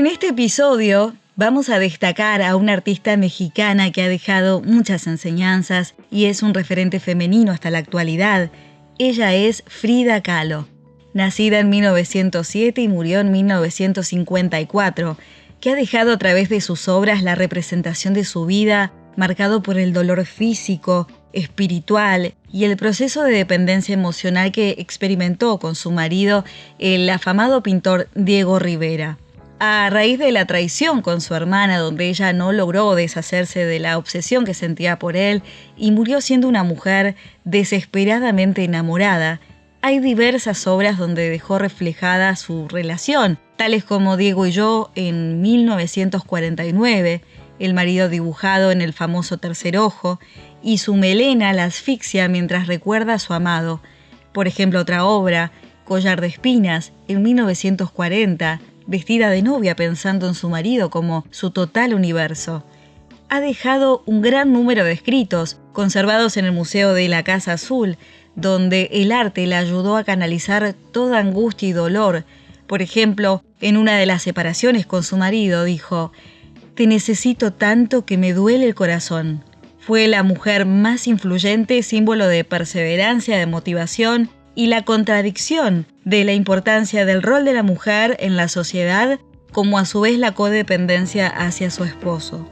En este episodio vamos a destacar a una artista mexicana que ha dejado muchas enseñanzas y es un referente femenino hasta la actualidad. Ella es Frida Kahlo, nacida en 1907 y murió en 1954, que ha dejado a través de sus obras la representación de su vida, marcado por el dolor físico, espiritual y el proceso de dependencia emocional que experimentó con su marido, el afamado pintor Diego Rivera. A raíz de la traición con su hermana, donde ella no logró deshacerse de la obsesión que sentía por él y murió siendo una mujer desesperadamente enamorada, hay diversas obras donde dejó reflejada su relación, tales como Diego y yo en 1949, el marido dibujado en el famoso Tercer Ojo, y su melena la asfixia mientras recuerda a su amado. Por ejemplo, otra obra, Collar de Espinas, en 1940, vestida de novia pensando en su marido como su total universo. Ha dejado un gran número de escritos, conservados en el Museo de la Casa Azul, donde el arte la ayudó a canalizar toda angustia y dolor. Por ejemplo, en una de las separaciones con su marido dijo: «Te necesito tanto que me duele el corazón». Fue la mujer más influyente, símbolo de perseverancia, de motivación y la contradicción de la importancia del rol de la mujer en la sociedad, como a su vez la codependencia hacia su esposo.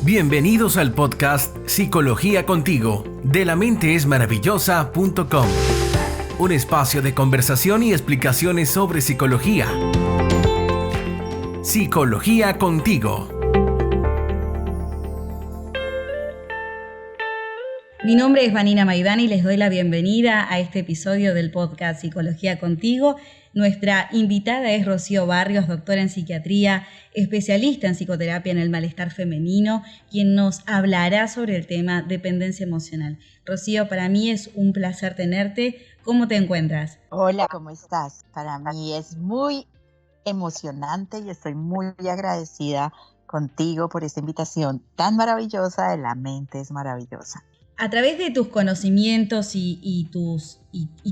Bienvenidos al podcast Psicología Contigo, de lamentesmaravillosa.com. Un espacio de conversación y explicaciones sobre psicología. Psicología Contigo. Mi nombre es Vanina Maidana y les doy la bienvenida a este episodio del podcast Psicología Contigo. Nuestra invitada es Rocío Barrios, doctora en psiquiatría, especialista en psicoterapia en el malestar femenino, quien nos hablará sobre el tema dependencia emocional. Rocío, para mí es un placer tenerte. ¿Cómo te encuentras? Hola, ¿cómo estás? Para mí es muy emocionante y estoy muy agradecida contigo por esta invitación tan maravillosa de La Mente es Maravillosa. A través de tus conocimientos y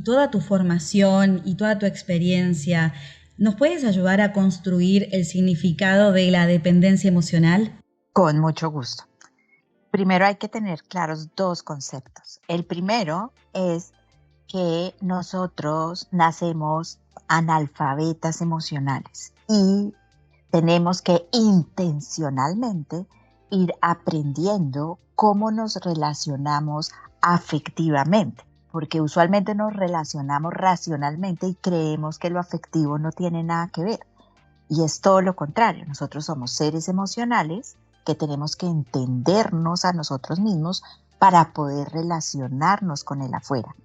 toda tu formación y toda tu experiencia, ¿nos puedes ayudar a construir el significado de la dependencia emocional? Con mucho gusto. Primero hay que tener claros dos conceptos. El primero es que nosotros nacemos analfabetas emocionales y tenemos que intencionalmente ir aprendiendo cómo nos relacionamos afectivamente, porque usualmente nos relacionamos racionalmente y creemos que lo afectivo no tiene nada que ver. Y es todo lo contrario, nosotros somos seres emocionales que tenemos que entendernos a nosotros mismos para poder relacionarnos con el afuera.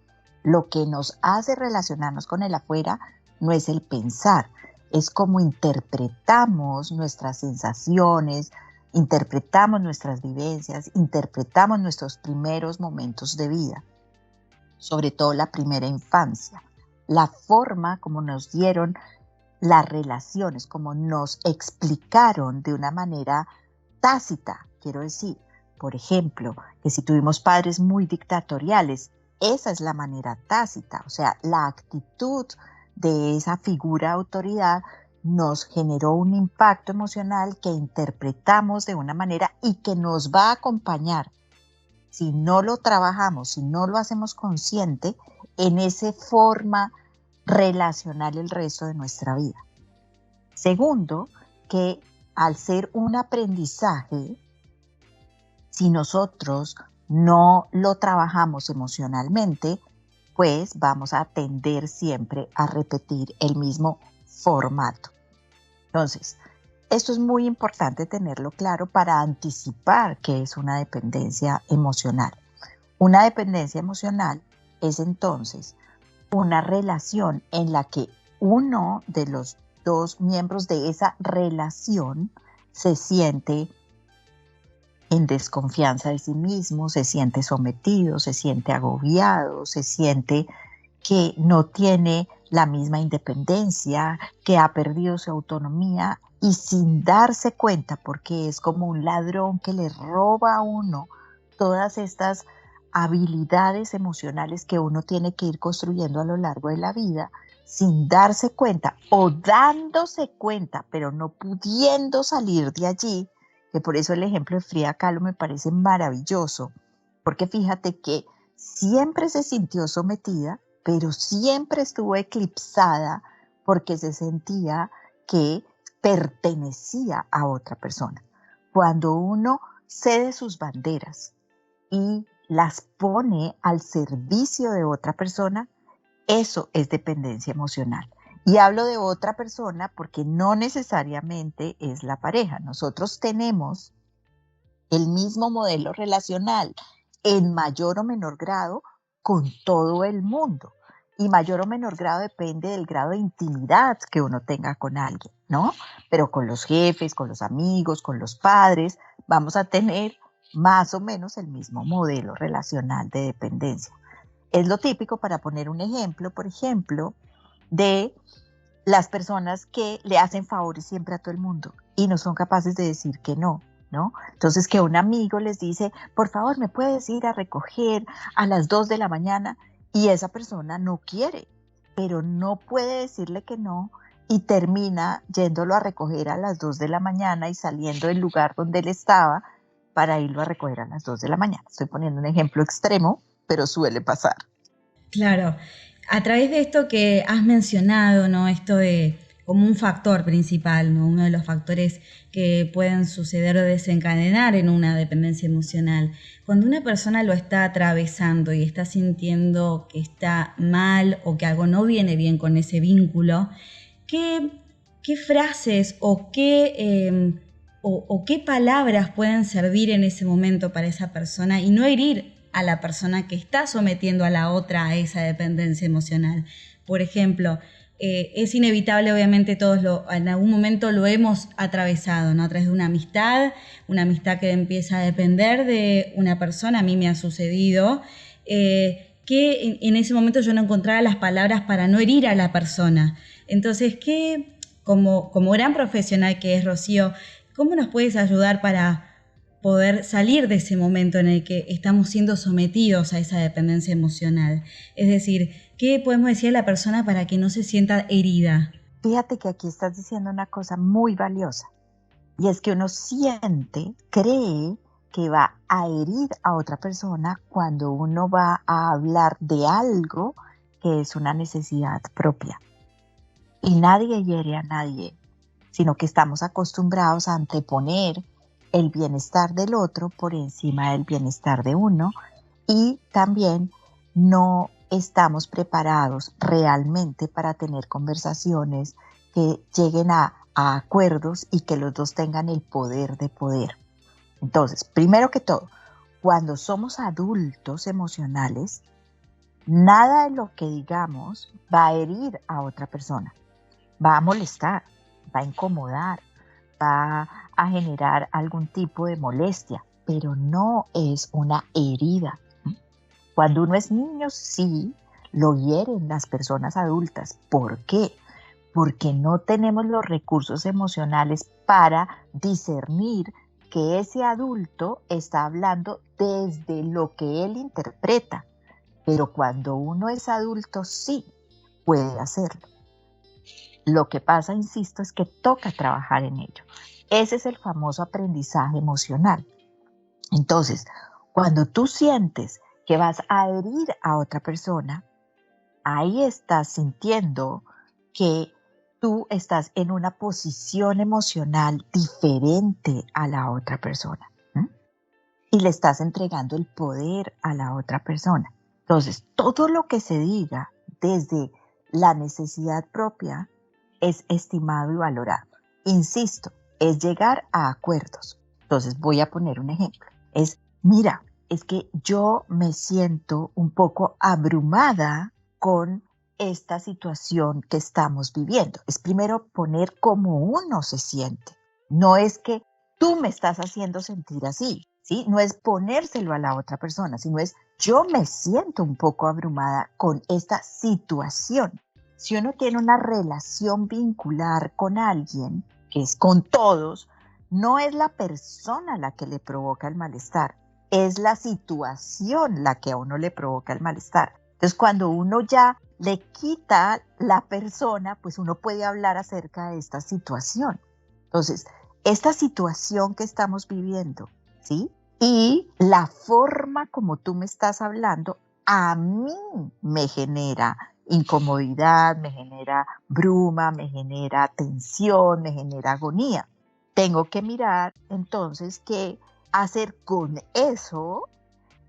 Lo que nos hace relacionarnos con el afuera no es el pensar, es cómo interpretamos nuestras sensaciones, interpretamos nuestras vivencias, interpretamos nuestros primeros momentos de vida, sobre todo la primera infancia, la forma como nos dieron las relaciones, como nos explicaron de una manera tácita, quiero decir, por ejemplo, que si tuvimos padres muy dictatoriales, esa es la manera tácita, o sea, la actitud de esa figura de autoridad nos generó un impacto emocional que interpretamos de una manera y que nos va a acompañar, si no lo trabajamos, si no lo hacemos consciente, en esa forma relacional el resto de nuestra vida. Segundo, que al ser un aprendizaje, si nosotros no lo trabajamos emocionalmente, pues vamos a tender siempre a repetir el mismo formato. Entonces, esto es muy importante tenerlo claro para anticipar qué es una dependencia emocional. Una dependencia emocional es entonces una relación en la que uno de los dos miembros de esa relación se siente en desconfianza de sí mismo, se siente sometido, se siente agobiado, se siente que no tiene la misma independencia, que ha perdido su autonomía y sin darse cuenta, porque es como un ladrón que le roba a uno todas estas habilidades emocionales que uno tiene que ir construyendo a lo largo de la vida, sin darse cuenta o dándose cuenta, pero no pudiendo salir de allí, que por eso el ejemplo de Frida Kahlo me parece maravilloso, porque fíjate que siempre se sintió sometida, pero siempre estuvo eclipsada porque se sentía que pertenecía a otra persona. Cuando uno cede sus banderas y las pone al servicio de otra persona, eso es dependencia emocional. Y hablo de otra persona porque no necesariamente es la pareja. Nosotros tenemos el mismo modelo relacional en mayor o menor grado con todo el mundo. Y mayor o menor grado depende del grado de intimidad que uno tenga con alguien, ¿no? Pero con los jefes, con los amigos, con los padres, vamos a tener más o menos el mismo modelo relacional de dependencia. Es lo típico, para poner un ejemplo, por ejemplo, de las personas que le hacen favores siempre a todo el mundo y no son capaces de decir que no, ¿no? Entonces, que un amigo les dice, por favor, ¿me puedes ir a recoger a las 2 de la mañana? Y esa persona no quiere, pero no puede decirle que no y termina yéndolo a recoger a las 2 de la mañana y saliendo del lugar donde él estaba para irlo a recoger a las 2 de la mañana. Estoy poniendo un ejemplo extremo, pero suele pasar. Claro, a través de esto que has mencionado, ¿no? Esto de como un factor principal, ¿no? Uno de los factores que pueden suceder o desencadenar en una dependencia emocional. Cuando una persona lo está atravesando y está sintiendo que está mal o que algo no viene bien con ese vínculo, ¿qué frases o qué palabras pueden servir en ese momento para esa persona y no herir a la persona que está sometiendo a la otra a esa dependencia emocional? Por ejemplo, es inevitable, obviamente todos en algún momento lo hemos atravesado, ¿no? A través de una amistad que empieza a depender de una persona. A mí me ha sucedido que en ese momento yo no encontraba las palabras para no herir a la persona. Entonces, como gran profesional que es Rocío, ¿cómo nos puedes ayudar para poder salir de ese momento en el que estamos siendo sometidos a esa dependencia emocional? Es decir, ¿qué podemos decir a la persona para que no se sienta herida? Fíjate que aquí estás diciendo una cosa muy valiosa, y es que uno cree que va a herir a otra persona cuando uno va a hablar de algo que es una necesidad propia. Y nadie hiere a nadie, sino que estamos acostumbrados a anteponer el bienestar del otro por encima del bienestar de uno, y también no estamos preparados realmente para tener conversaciones que lleguen a acuerdos y que los dos tengan el poder de poder. Entonces, primero que todo, cuando somos adultos emocionales, nada de lo que digamos va a herir a otra persona, va a molestar, va a incomodar, va a generar algún tipo de molestia, pero no es una herida. Cuando uno es niño, sí, lo hieren las personas adultas. ¿Por qué? Porque no tenemos los recursos emocionales para discernir que ese adulto está hablando desde lo que él interpreta. Pero cuando uno es adulto, sí puede hacerlo. Lo que pasa, insisto, es que toca trabajar en ello. Ese es el famoso aprendizaje emocional. Entonces, cuando tú sientes que vas a herir a otra persona, ahí estás sintiendo que tú estás en una posición emocional diferente a la otra persona, ¿sí? Y le estás entregando el poder a la otra persona. Entonces, todo lo que se diga desde la necesidad propia es estimado y valorado. Insisto, es llegar a acuerdos. Entonces, voy a poner un ejemplo. Mira, es que yo me siento un poco abrumada con esta situación que estamos viviendo. Es primero poner cómo uno se siente. No es que tú me estás haciendo sentir así, ¿sí? No es ponérselo a la otra persona, sino es yo me siento un poco abrumada con esta situación. Si uno tiene una relación vincular con alguien, que es con todos, no es la persona la que le provoca el malestar, es la situación la que a uno le provoca el malestar. Entonces, cuando uno ya le quita la persona, pues uno puede hablar acerca de esta situación. Entonces, esta situación que estamos viviendo, ¿sí? Y la forma como tú me estás hablando, a mí me genera incomodidad, me genera bruma, me genera tensión, me genera agonía. Tengo que mirar entonces qué hacer con eso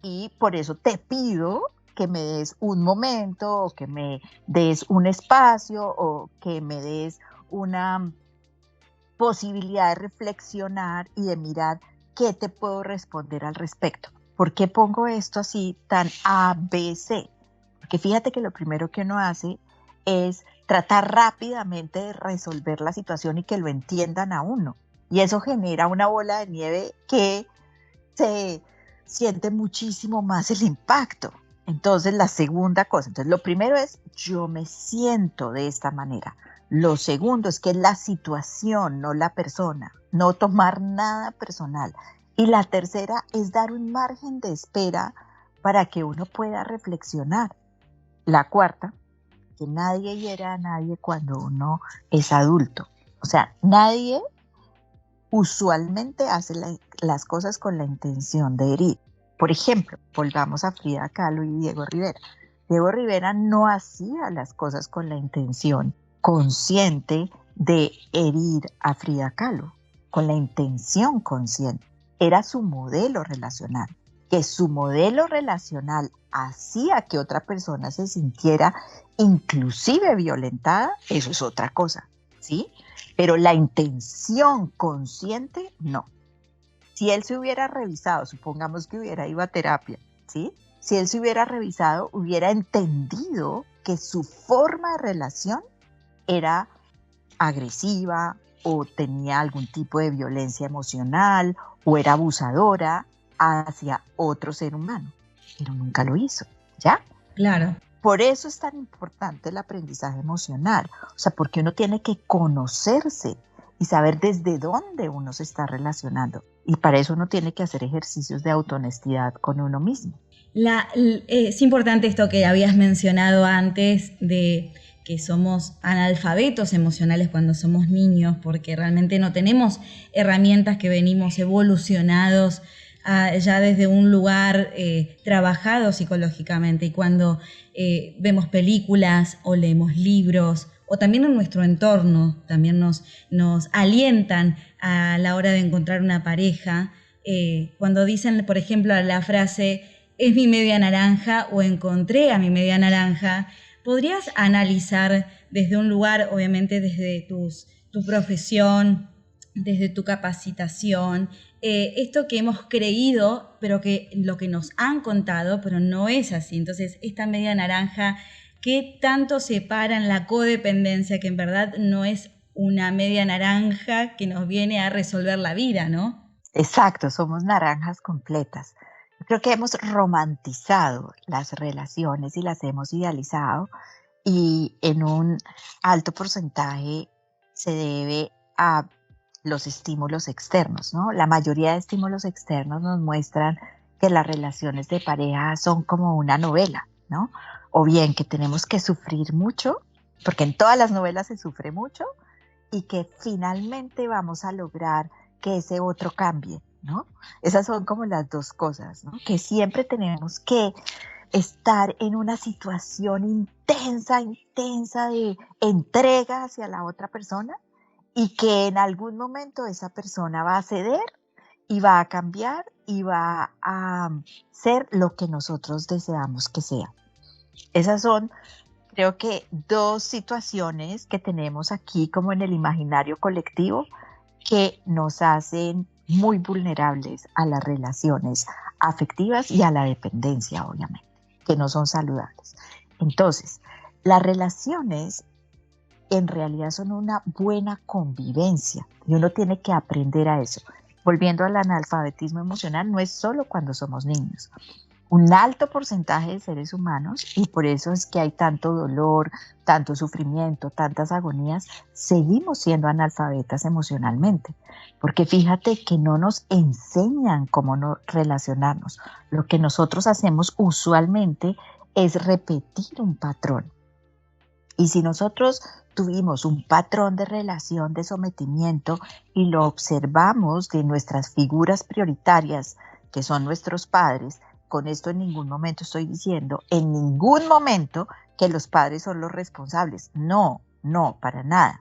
y por eso te pido que me des un momento o que me des un espacio o que me des una posibilidad de reflexionar y de mirar qué te puedo responder al respecto. ¿Por qué pongo esto así tan ABC? Porque fíjate que lo primero que uno hace es tratar rápidamente de resolver la situación y que lo entiendan a uno. Y eso genera una bola de nieve que se siente muchísimo más el impacto. Entonces, la segunda cosa, entonces lo primero es yo me siento de esta manera. Lo segundo es que es la situación, no la persona, no tomar nada personal. Y la tercera es dar un margen de espera para que uno pueda reflexionar. La cuarta, que nadie hiera a nadie cuando uno es adulto. O sea, nadie usualmente hace las cosas con la intención de herir. Por ejemplo, volvamos a Frida Kahlo y Diego Rivera. Diego Rivera no hacía las cosas con la intención consciente de herir a Frida Kahlo, con la intención consciente. Era su modelo relacional. Que su modelo relacional hacía que otra persona se sintiera inclusive violentada, eso es otra cosa, ¿sí? Pero la intención consciente, no. Si él se hubiera revisado, supongamos que hubiera ido a terapia, ¿sí? Si él se hubiera revisado, hubiera entendido que su forma de relación era agresiva o tenía algún tipo de violencia emocional o era abusadora hacia otro ser humano, pero nunca lo hizo, ¿ya? Claro. Por eso es tan importante el aprendizaje emocional, o sea, porque uno tiene que conocerse y saber desde dónde uno se está relacionando. Y para eso uno tiene que hacer ejercicios de autohonestidad con uno mismo. Es importante esto que habías mencionado antes de que somos analfabetos emocionales cuando somos niños, porque realmente no tenemos herramientas que venimos evolucionados ya desde un lugar trabajado psicológicamente. Y cuando vemos películas o leemos libros, o también en nuestro entorno, también nos alientan a la hora de encontrar una pareja, cuando dicen, por ejemplo, la frase es mi media naranja o encontré a mi media naranja, ¿podrías analizar desde un lugar, obviamente desde tu profesión, desde tu capacitación, esto que hemos creído, pero que lo que nos han contado, pero no es así? Entonces, esta media naranja, ¿qué tanto separa en la codependencia, que en verdad no es una media naranja que nos viene a resolver la vida, ¿no? Exacto, somos naranjas completas. Creo que hemos romantizado las relaciones y las hemos idealizado, y en un alto porcentaje se debe a los estímulos externos, ¿no? La mayoría de estímulos externos nos muestran que las relaciones de pareja son como una novela, ¿no? O bien que tenemos que sufrir mucho, porque en todas las novelas se sufre mucho, y que finalmente vamos a lograr que ese otro cambie, ¿no? Esas son como las dos cosas, ¿no? Que siempre tenemos que estar en una situación intensa de entrega hacia la otra persona, y que en algún momento esa persona va a ceder y va a cambiar y va a ser lo que nosotros deseamos que sea. Esas son, creo que, dos situaciones que tenemos aquí como en el imaginario colectivo que nos hacen muy vulnerables a las relaciones afectivas y a la dependencia, obviamente, que no son saludables. Entonces, las relaciones en realidad son una buena convivencia y uno tiene que aprender a eso. Volviendo al analfabetismo emocional, no es solo cuando somos niños. Un alto porcentaje de seres humanos, y por eso es que hay tanto dolor, tanto sufrimiento, tantas agonías, seguimos siendo analfabetas emocionalmente, porque fíjate que no nos enseñan cómo no relacionarnos. Lo que nosotros hacemos usualmente es repetir un patrón. Y si nosotros tuvimos un patrón de relación de sometimiento y lo observamos de nuestras figuras prioritarias, que son nuestros padres, con esto en ningún momento estoy diciendo, en ningún momento que los padres son los responsables. No, no, para nada.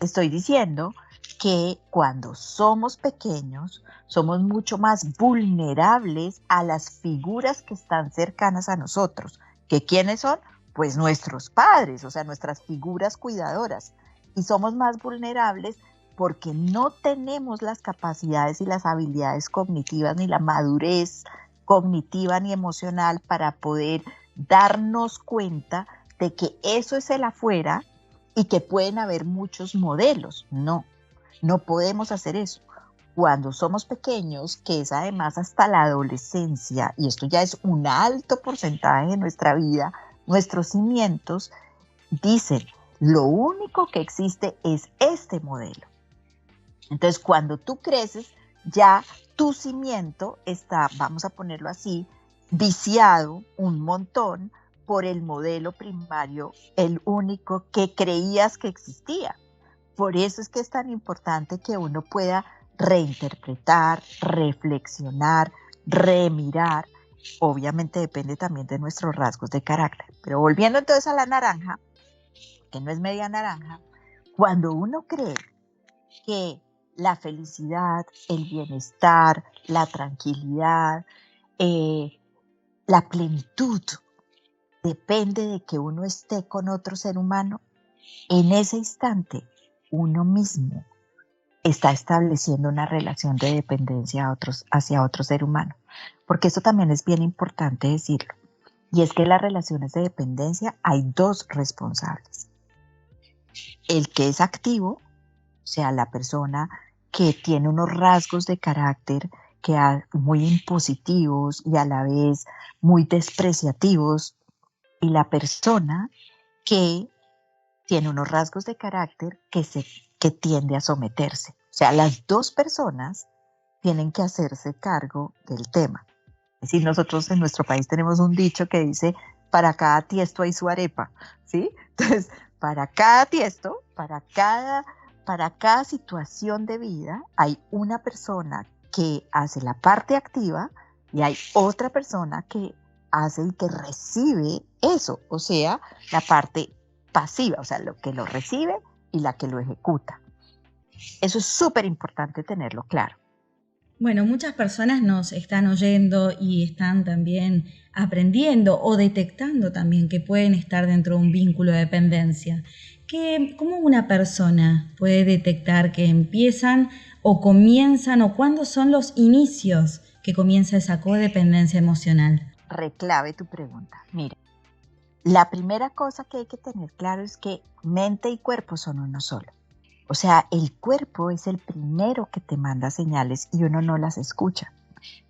Estoy diciendo que cuando somos pequeños, somos mucho más vulnerables a las figuras que están cercanas a nosotros. ¿Que quiénes son? Pues nuestros padres, o sea, nuestras figuras cuidadoras. Y somos más vulnerables porque no tenemos las capacidades y las habilidades cognitivas, ni la madurez cognitiva ni emocional para poder darnos cuenta de que eso es el afuera y que pueden haber muchos modelos. No, no podemos hacer eso. Cuando somos pequeños, que es además hasta la adolescencia, y esto ya es un alto porcentaje de nuestra vida, nuestros cimientos dicen, lo único que existe es este modelo. Entonces, cuando tú creces, ya tu cimiento está, vamos a ponerlo así, viciado un montón por el modelo primario, el único que creías que existía. Por eso es que es tan importante que uno pueda reinterpretar, reflexionar, remirar. Obviamente depende también de nuestros rasgos de carácter. Pero volviendo entonces a la naranja, que no es media naranja, cuando uno cree que la felicidad, el bienestar, la tranquilidad, la plenitud depende de que uno esté con otro ser humano, en ese instante uno mismo está estableciendo una relación de dependencia hacia otro ser humano. Porque esto también es bien importante decirlo. Y es que en las relaciones de dependencia hay dos responsables. El que es activo, o sea, la persona que tiene unos rasgos de carácter muy impositivos y a la vez muy despreciativos, y la persona que tiene unos rasgos de carácter que tiende a someterse. O sea, las dos personas tienen que hacerse cargo del tema. Es decir, nosotros en nuestro país tenemos un dicho que dice, para cada tiesto hay su arepa, ¿sí? Entonces, para cada tiesto, para cada situación de vida, hay una persona que hace la parte activa y hay otra persona que hace y que recibe eso, o sea, la parte pasiva, o sea, lo que lo recibe y la que lo ejecuta. Eso es súper importante tenerlo claro. Bueno, muchas personas nos están oyendo y están también aprendiendo o detectando también que pueden estar dentro de un vínculo de dependencia. ¿Cómo una persona puede detectar que empiezan o comienzan o cuándo son los inicios que comienza esa codependencia emocional? Reclave tu pregunta. Mira, la primera cosa que hay que tener claro es que mente y cuerpo son uno solo. O sea, el cuerpo es el primero que te manda señales y uno no las escucha.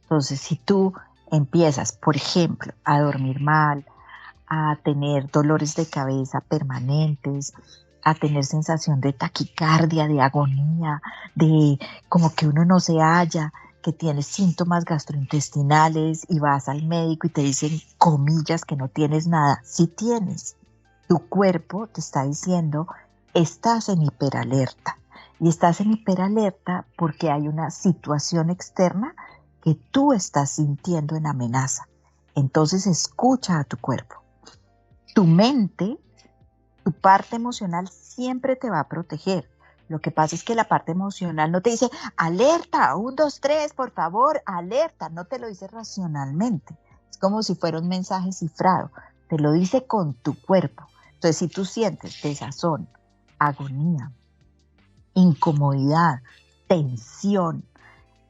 Entonces, si tú empiezas, por ejemplo, a dormir mal, a tener dolores de cabeza permanentes, a tener sensación de taquicardia, de agonía, de como que uno no se halla, que tienes síntomas gastrointestinales y vas al médico y te dicen, comillas, que no tienes nada. Sí tienes. Tu cuerpo te está diciendo, estás en hiperalerta. Y estás en hiperalerta porque hay una situación externa que tú estás sintiendo en amenaza. Entonces escucha a tu cuerpo. Tu mente, tu parte emocional siempre te va a proteger. Lo que pasa es que la parte emocional no te dice, alerta, 1, 2, 3, por favor, alerta. No te lo dice racionalmente. Es como si fuera un mensaje cifrado. Te lo dice con tu cuerpo. Entonces, si tú sientes desazón, agonía, incomodidad, tensión,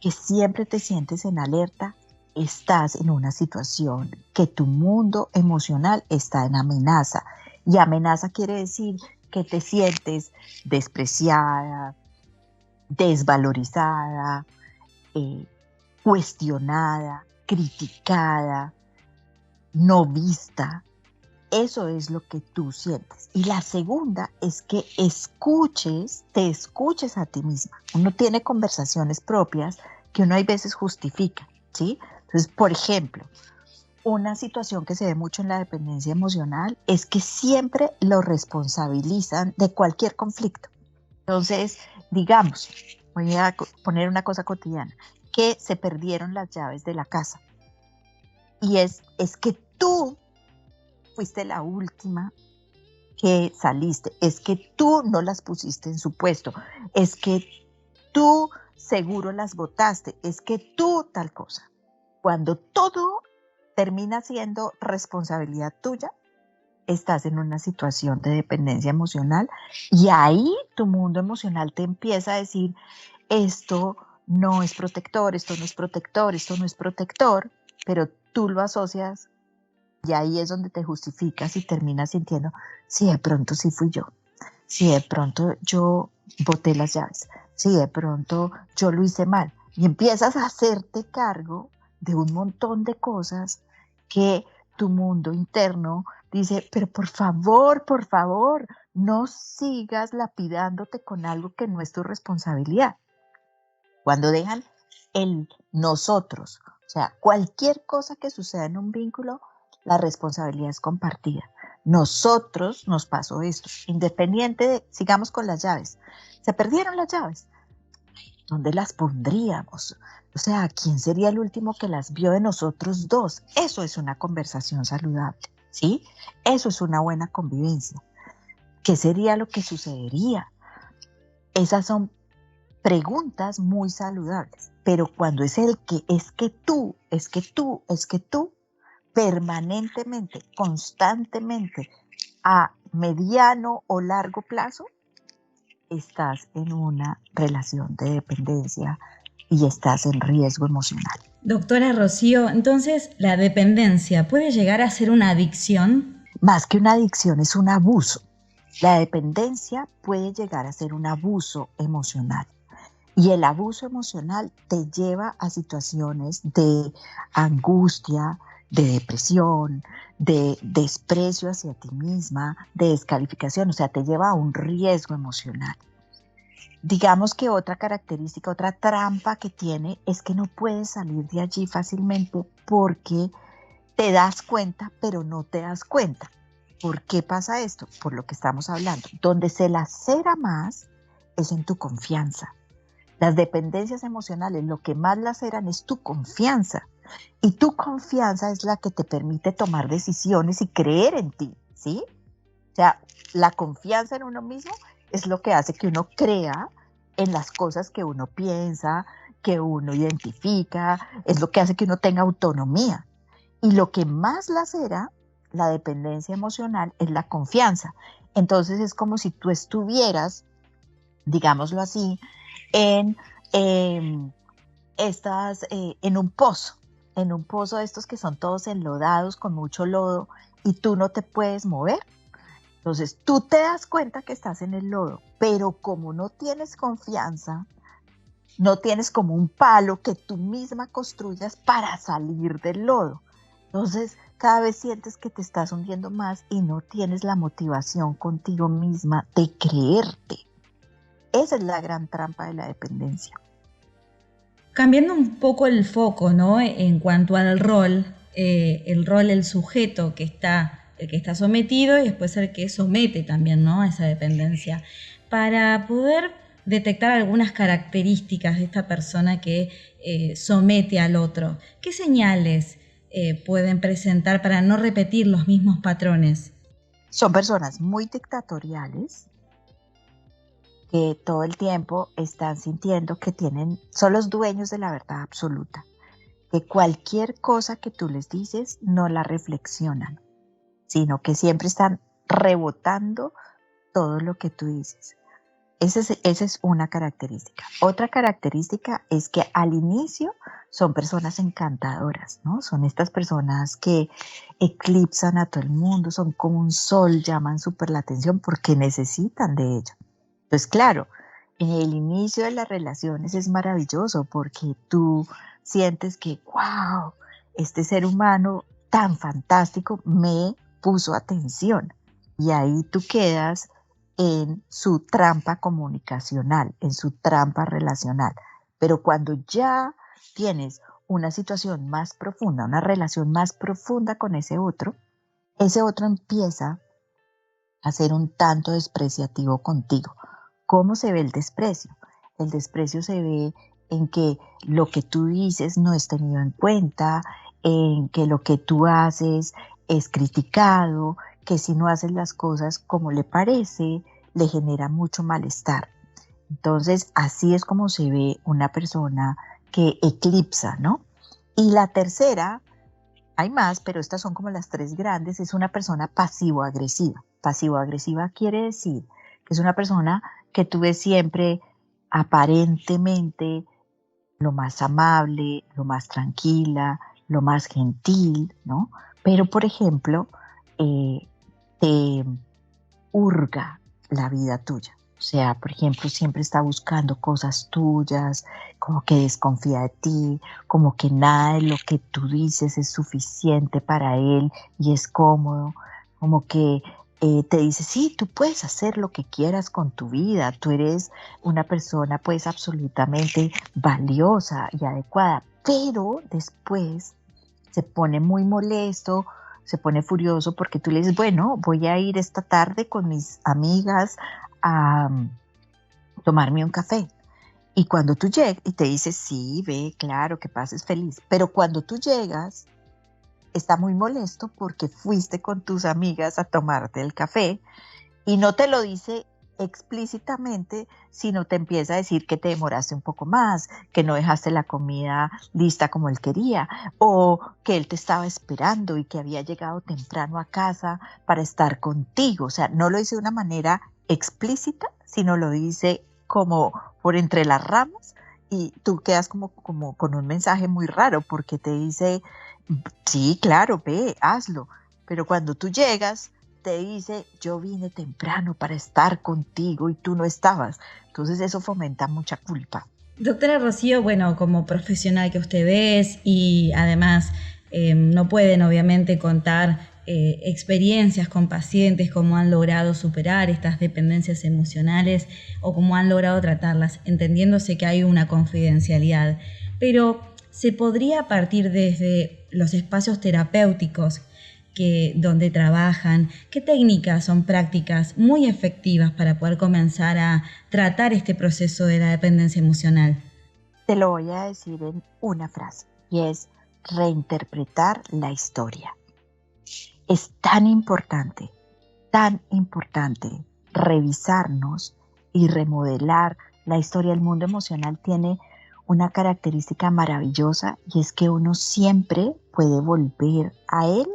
que siempre te sientes en alerta, estás en una situación que tu mundo emocional está en amenaza. Y amenaza quiere decir que te sientes despreciada, desvalorizada, cuestionada, criticada, no vista. Eso es lo que tú sientes. Y la segunda es que te escuches a ti misma. Uno tiene conversaciones propias que uno hay veces justifica, ¿sí? Entonces, por ejemplo, Una situación que se ve mucho en la dependencia emocional es que siempre lo responsabilizan de cualquier conflicto. Entonces, digamos, voy a poner una cosa cotidiana, que se perdieron las llaves de la casa. Y es que tú fuiste la última que saliste, es que tú no las pusiste en su puesto, es que tú seguro las botaste, es que tú tal cosa. Cuando todo termina siendo responsabilidad tuya, estás en una situación de dependencia emocional y ahí tu mundo emocional te empieza a decir, esto no es protector, esto no es protector, esto no es protector, pero tú lo asocias y ahí es donde te justificas y terminas sintiendo, si de pronto sí fui yo, si de pronto yo boté las llaves, si de pronto yo lo hice mal. Y empiezas a hacerte cargo de un montón de cosas que tu mundo interno dice, pero por favor, no sigas lapidándote con algo que no es tu responsabilidad. Cuando dejan el nosotros, o sea, cualquier cosa que suceda en un vínculo, la responsabilidad es compartida. Nosotros nos pasó esto, independiente de, sigamos con las llaves. Se perdieron las llaves. ¿Dónde las pondríamos? O sea, ¿quién sería el último que las vio de nosotros dos? Eso es una conversación saludable, ¿sí? Eso es una buena convivencia. ¿Qué sería lo que sucedería? Esas son preguntas muy saludables, pero cuando es que tú, permanentemente, constantemente, a mediano o largo plazo, estás en una relación de dependencia y estás en riesgo emocional. Doctora Rocío, entonces, ¿la dependencia puede llegar a ser una adicción? Más que una adicción, es un abuso. La dependencia puede llegar a ser un abuso emocional. Y el abuso emocional te lleva a situaciones de angustia, de depresión, de desprecio hacia ti misma, de descalificación, o sea, te lleva a un riesgo emocional. Digamos que otra característica, otra trampa que tiene es que no puedes salir de allí fácilmente porque te das cuenta, pero no te das cuenta. ¿Por qué pasa esto? Por lo que estamos hablando. Donde se lacera más es en tu confianza. Las dependencias emocionales, lo que más laceran es tu confianza. Y tu confianza es la que te permite tomar decisiones y creer en ti, ¿sí? O sea, la confianza en uno mismo es lo que hace que uno crea en las cosas que uno piensa, que uno identifica, es lo que hace que uno tenga autonomía. Y lo que más lacera la dependencia emocional es la confianza. Entonces es como si tú estuvieras, digámoslo así, en un pozo de estos que son todos enlodados con mucho lodo y tú no te puedes mover. Entonces tú te das cuenta que estás en el lodo, pero como no tienes confianza, no tienes como un palo que tú misma construyas para salir del lodo. Entonces cada vez sientes que te estás hundiendo más y no tienes la motivación contigo misma de creerte. Esa es la gran trampa de la dependencia. Cambiando un poco el foco, ¿no? En cuanto al rol, el sujeto el que está sometido y después el que somete también, ¿no? A esa dependencia. Para poder detectar algunas características de esta persona que somete al otro, ¿qué señales pueden presentar para no repetir los mismos patrones? Son personas muy dictatoriales, que todo el tiempo están sintiendo que son los dueños de la verdad absoluta, que cualquier cosa que tú les dices no la reflexionan, sino que siempre están rebotando todo lo que tú dices. Esa es una característica. Otra característica es que al inicio son personas encantadoras, ¿no? Son estas personas que eclipsan a todo el mundo, son como un sol, llaman súper la atención porque necesitan de ello. Pues claro, en el inicio de las relaciones es maravilloso porque tú sientes que, wow, este ser humano tan fantástico me puso atención. Y ahí tú quedas en su trampa comunicacional, en su trampa relacional. Pero cuando ya tienes una situación más profunda, una relación más profunda con ese otro empieza a ser un tanto despreciativo contigo. ¿Cómo se ve el desprecio? El desprecio se ve en que lo que tú dices no es tenido en cuenta, en que lo que tú haces es criticado, que si no haces las cosas como le parece, le genera mucho malestar. Entonces, así es como se ve una persona que eclipsa, ¿no? Y la tercera, hay más, pero estas son como las tres grandes, es una persona pasivo-agresiva. Pasivo-agresiva quiere decir que es una persona que tú ves siempre aparentemente lo más amable, lo más tranquila, lo más gentil, ¿no? Pero, por ejemplo, te hurga la vida tuya. O sea, por ejemplo, siempre está buscando cosas tuyas, como que desconfía de ti, como que nada de lo que tú dices es suficiente para él y es cómodo, como que te dice, sí, tú puedes hacer lo que quieras con tu vida, tú eres una persona pues absolutamente valiosa y adecuada, pero después se pone muy molesto, se pone furioso porque tú le dices, bueno, voy a ir esta tarde con mis amigas a tomarme un café. Y cuando tú llegas y te dice, sí, ve, claro, que pases feliz. Pero cuando tú llegas, está muy molesto porque fuiste con tus amigas a tomarte el café y no te lo dice explícitamente, sino te empieza a decir que te demoraste un poco más, que no dejaste la comida lista como él quería, o que él te estaba esperando y que había llegado temprano a casa para estar contigo. O sea, no lo dice de una manera explícita, sino lo dice como por entre las ramas y tú quedas como con un mensaje muy raro porque te dice, sí, claro, ve, hazlo, pero cuando tú llegas te dice, yo vine temprano para estar contigo y tú no estabas. Entonces eso fomenta mucha culpa. Doctora Rocío, bueno, como profesional que usted es y además no pueden obviamente contar experiencias con pacientes, cómo han logrado superar estas dependencias emocionales o cómo han logrado tratarlas, entendiéndose que hay una confidencialidad. Pero se podría partir desde los espacios terapéuticos donde trabajan, qué técnicas son prácticas muy efectivas para poder comenzar a tratar este proceso de la dependencia emocional. Te lo voy a decir en una frase y es reinterpretar la historia. Es tan importante revisarnos y remodelar la historia. El mundo emocional tiene una característica maravillosa y es que uno siempre puede volver a él,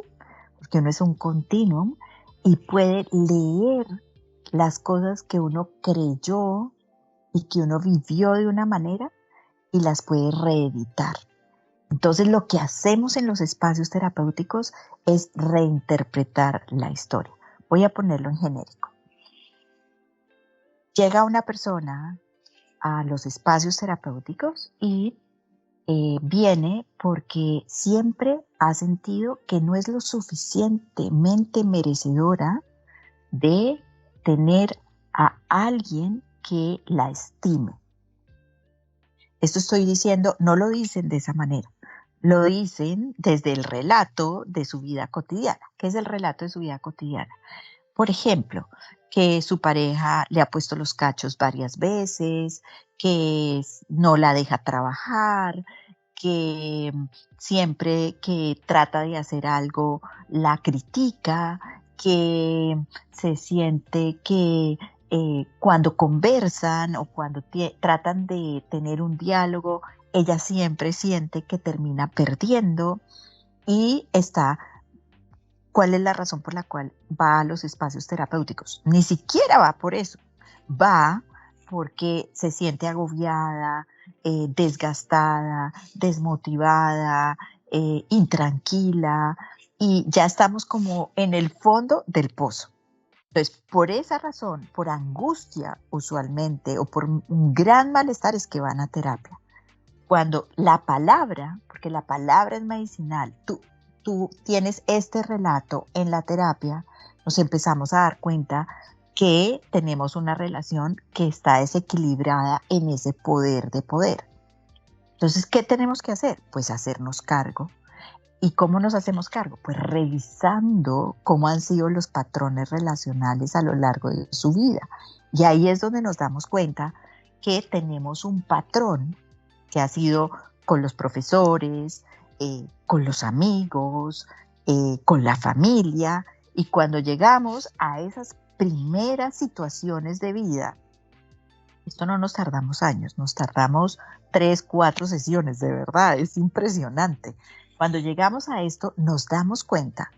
porque uno es un continuum y puede leer las cosas que uno creyó y que uno vivió de una manera y las puede reeditar. Entonces lo que hacemos en los espacios terapéuticos es reinterpretar la historia. Voy a ponerlo en genérico. Llega una persona a los espacios terapéuticos y viene porque siempre ha sentido que no es lo suficientemente merecedora de tener a alguien que la estime. Esto estoy diciendo, no lo dicen de esa manera, lo dicen desde el relato de su vida cotidiana. ¿Qué es el relato de su vida cotidiana? Por ejemplo, que su pareja le ha puesto los cachos varias veces, que no la deja trabajar, que siempre que trata de hacer algo la critica, que se siente que cuando conversan o cuando tratan de tener un diálogo, ella siempre siente que termina perdiendo y está. ¿Cuál es la razón por la cual va a los espacios terapéuticos? Ni siquiera va por eso. Va porque se siente agobiada, desgastada, desmotivada, intranquila y ya estamos como en el fondo del pozo. Entonces, por esa razón, por angustia usualmente o por un gran malestar es que van a terapia. Cuando la palabra, porque la palabra es medicinal, tú tienes este relato en la terapia, nos empezamos a dar cuenta que tenemos una relación que está desequilibrada en ese poder de poder. Entonces, ¿qué tenemos que hacer? Pues hacernos cargo. ¿Y cómo nos hacemos cargo? Pues revisando cómo han sido los patrones relacionales a lo largo de su vida. Y ahí es donde nos damos cuenta que tenemos un patrón que ha sido con los profesores, con los amigos, con la familia. Y cuando llegamos a esas primeras situaciones de vida, esto no nos tardamos años, nos tardamos 3, 4 sesiones, de verdad, es impresionante. Cuando llegamos a esto nos damos cuenta,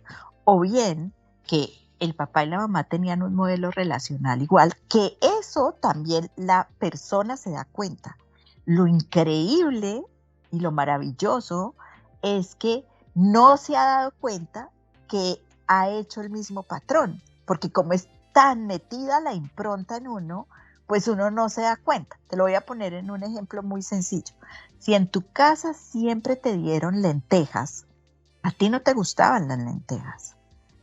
o bien que el papá y la mamá tenían un modelo relacional igual, que eso también la persona se da cuenta. Lo increíble y lo maravilloso es que no se ha dado cuenta que ha hecho el mismo patrón, porque como es tan metida la impronta en uno, pues uno no se da cuenta. Te lo voy a poner en un ejemplo muy sencillo. Si en tu casa siempre te dieron lentejas, a ti no te gustaban las lentejas,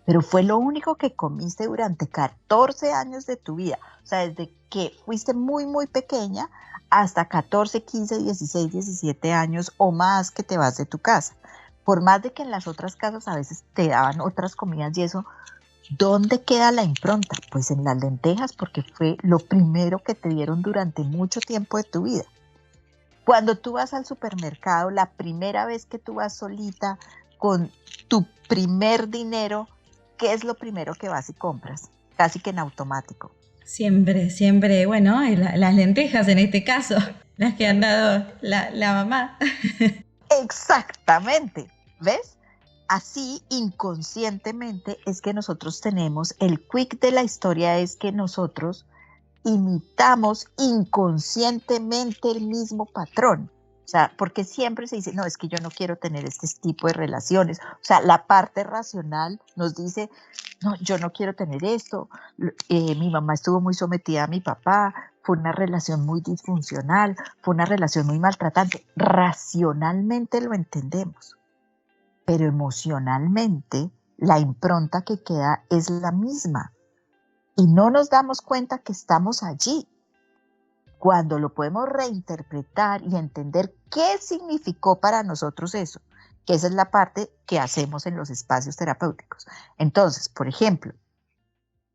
pero fue lo único que comiste durante 14 años de tu vida. O sea, desde que fuiste muy, muy pequeña hasta 14, 15, 16, 17 años o más que te vas de tu casa. Por más de que en las otras casas a veces te daban otras comidas y eso, ¿dónde queda la impronta? Pues en las lentejas, porque fue lo primero que te dieron durante mucho tiempo de tu vida. Cuando tú vas al supermercado, la primera vez que tú vas solita con tu primer dinero, ¿qué es lo primero que vas y compras? Casi que en automático. Siempre, bueno, las lentejas en este caso, las que han dado la mamá. Exactamente, ¿ves? Así inconscientemente es que nosotros tenemos, el quick de la historia es que nosotros imitamos inconscientemente el mismo patrón. O sea, porque siempre se dice, no, es que yo no quiero tener este tipo de relaciones. O sea, la parte racional nos dice, no, yo no quiero tener esto. Mi mamá estuvo muy sometida a mi papá, fue una relación muy disfuncional, fue una relación muy maltratante. Racionalmente lo entendemos, pero emocionalmente la impronta que queda es la misma. Y no nos damos cuenta que estamos allí. Cuando lo podemos reinterpretar y entender qué significó para nosotros eso, que esa es la parte que hacemos en los espacios terapéuticos. Entonces, por ejemplo,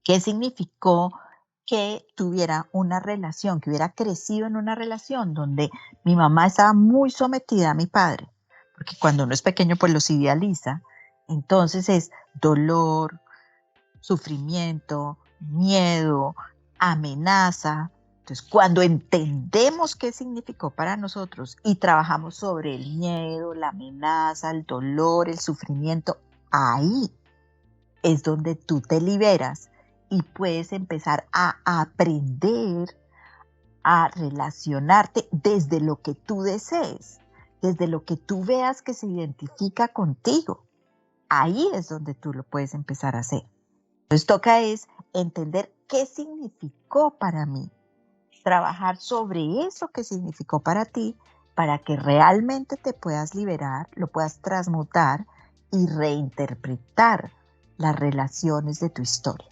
¿qué significó que tuviera una relación, que hubiera crecido en una relación donde mi mamá estaba muy sometida a mi padre? Porque cuando uno es pequeño, pues los idealiza. Entonces es dolor, sufrimiento, miedo, amenaza. Entonces, cuando entendemos qué significó para nosotros y trabajamos sobre el miedo, la amenaza, el dolor, el sufrimiento, ahí es donde tú te liberas y puedes empezar a aprender a relacionarte desde lo que tú desees, desde lo que tú veas que se identifica contigo. Ahí es donde tú lo puedes empezar a hacer. Entonces toca es entender qué significó para mí, trabajar sobre eso que significó para ti, para que realmente te puedas liberar, lo puedas transmutar y reinterpretar las relaciones de tu historia.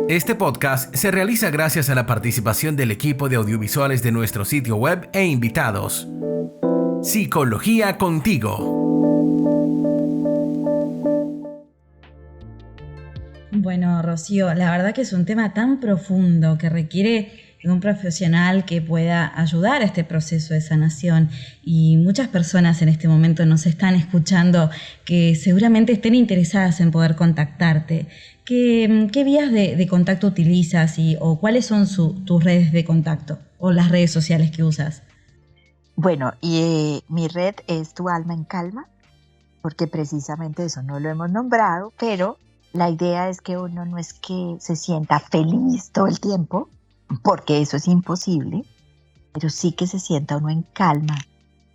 Este podcast se realiza gracias a la participación del equipo de audiovisuales de nuestro sitio web e invitados. Psicología Contigo. Bueno, Rocío, la verdad que es un tema tan profundo que requiere de un profesional que pueda ayudar a este proceso de sanación, y muchas personas en este momento nos están escuchando que seguramente estén interesadas en poder contactarte. ¿Qué vías de contacto utilizas o cuáles son tus redes de contacto o las redes sociales que usas? Bueno, mi red es Tu Alma en Calma, porque precisamente eso no lo hemos nombrado, pero la idea es que uno no es que se sienta feliz todo el tiempo, porque eso es imposible, pero sí que se sienta uno en calma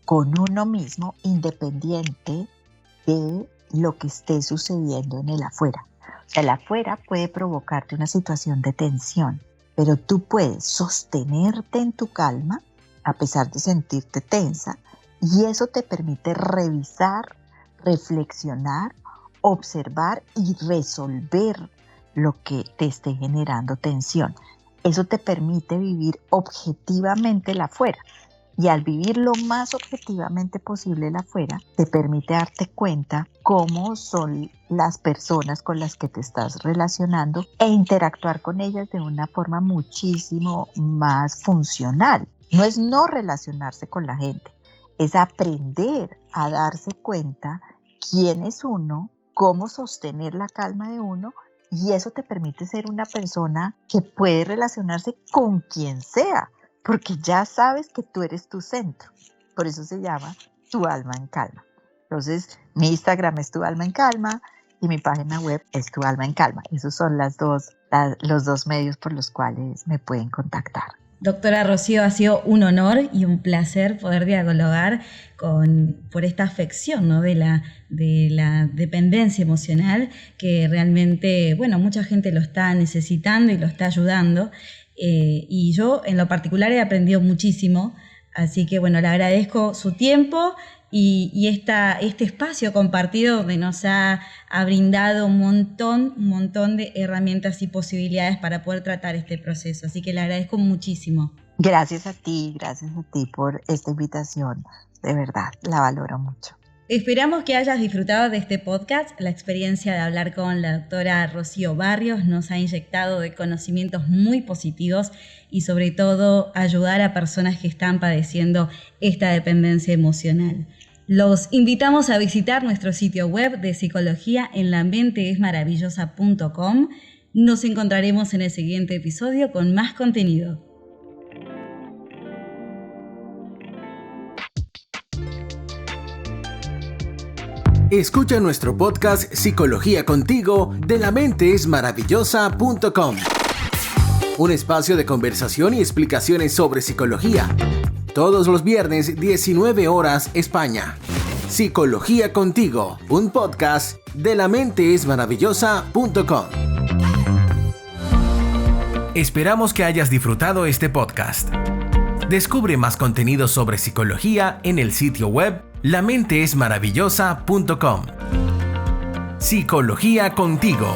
con uno mismo, independiente de lo que esté sucediendo en el afuera. O sea, el afuera puede provocarte una situación de tensión, pero tú puedes sostenerte en tu calma a pesar de sentirte tensa, y eso te permite revisar, reflexionar, observar y resolver lo que te esté generando tensión. Eso te permite vivir objetivamente el afuera. Y al vivir lo más objetivamente posible el afuera, te permite darte cuenta cómo son las personas con las que te estás relacionando e interactuar con ellas de una forma muchísimo más funcional. No es no relacionarse con la gente, es aprender a darse cuenta quién es uno, cómo sostener la calma de uno, y eso te permite ser una persona que puede relacionarse con quien sea, porque ya sabes que tú eres tu centro. Por eso se llama Tu Alma en Calma. Entonces, mi Instagram es Tu Alma en Calma y mi página web es Tu Alma en Calma. Esos son los dos medios por los cuales me pueden contactar. Doctora Rocío, ha sido un honor y un placer poder dialogar por esta afección, ¿no?, de la dependencia emocional, que realmente, mucha gente lo está necesitando y lo está ayudando. Y yo en lo particular he aprendido muchísimo, así que le agradezco su tiempo y este espacio compartido donde nos ha brindado un montón de herramientas y posibilidades para poder tratar este proceso, así que le agradezco muchísimo. Gracias a ti por esta invitación, de verdad, la valoro mucho. Esperamos que hayas disfrutado de este podcast. La experiencia de hablar con la doctora Rocío Barrios nos ha inyectado de conocimientos muy positivos y sobre todo ayudar a personas que están padeciendo esta dependencia emocional. Los invitamos a visitar nuestro sitio web de psicología en lamenteesmaravillosa.com. Nos encontraremos en el siguiente episodio con más contenido. Escucha nuestro podcast Psicología Contigo de lamenteesmaravillosa.com. Un espacio de conversación y explicaciones sobre psicología. Todos los viernes, 19 horas, España. Psicología Contigo, un podcast de lamenteesmaravillosa.com. Esperamos que hayas disfrutado este podcast. Descubre más contenido sobre psicología en el sitio web lamenteesmaravillosa.com. Psicología Contigo.